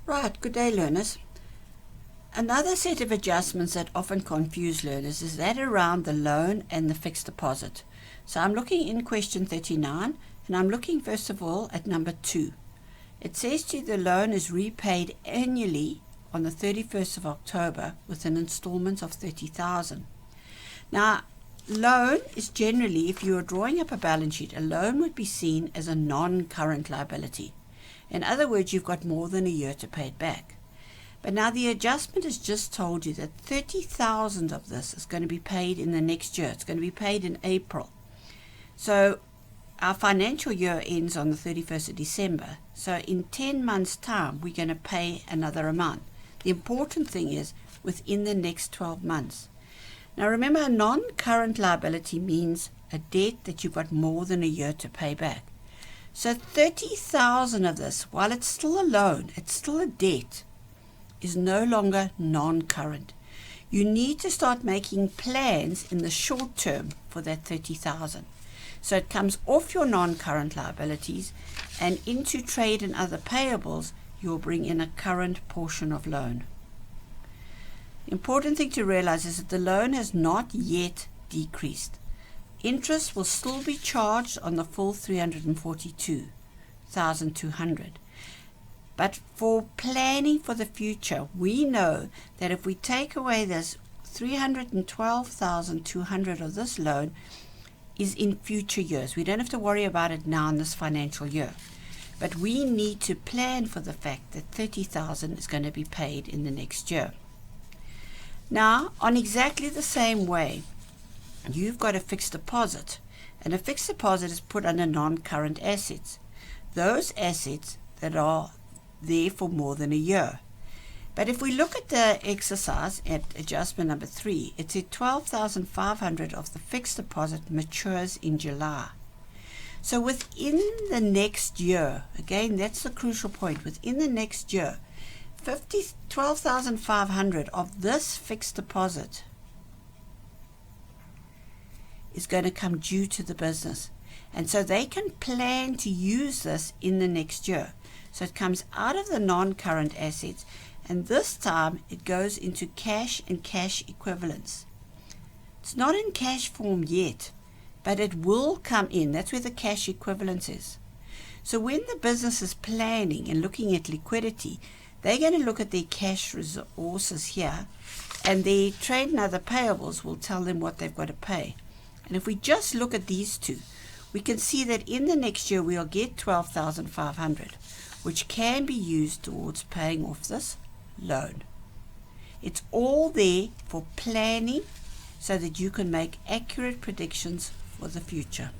Right, good day learners. Another set of adjustments that often confuse learners is that around the loan and the fixed deposit. So I'm looking in question 39 and I'm looking first of all at number 2. It says to you the loan is repaid annually on the 31st of October with an installment of 30,000. Now, loan is generally, if you are drawing up a balance sheet, a loan would be seen as a non-current liability. In other words, you've got more than a year to pay it back. But now the adjustment has just told you that 30,000 of this is going to be paid in the next year. It's going to be paid in April. So our financial year ends on the 31st of December. So in 10 months' time, we're going to pay another amount. The important thing is within the next 12 months. Now remember, a non-current liability means a debt that you've got more than a year to pay back. So 30,000 of this, while it's still a loan, it's still a debt, is no longer non-current. You need to start making plans in the short term for that 30,000. So it comes off your non-current liabilities and into trade and other payables, you'll bring in a current portion of loan. The important thing to realize is that the loan has not yet decreased. Interest will still be charged on the full 342,200. But for planning for the future, we know that if we take away this 312,200 of this loan is in future years. We don't have to worry about it now in this financial year. But we need to plan for the fact that 30,000 is going to be paid in the next year. Now, on exactly the same way, you've got a fixed deposit, and a fixed deposit is put under non-current assets. Those assets that are there for more than a year. But if we look at the exercise at adjustment number 3, it said 12,500 of the fixed deposit matures in July. So within the next year, again, that's the crucial point, within the next year, 12,500 of this fixed deposit is going to come due to the business. And so they can plan to use this in the next year. So it comes out of the non-current assets, and this time it goes into cash and cash equivalents. It's not in cash form yet, but it will come in. That's where the cash equivalence is. So when the business is planning and looking at liquidity, they're going to look at their cash resources here, and their trade and other payables will tell them what they've got to pay. And if we just look at these two, we can see that in the next year we'll get 12,500, which can be used towards paying off this loan. It's all there for planning so that you can make accurate predictions for the future.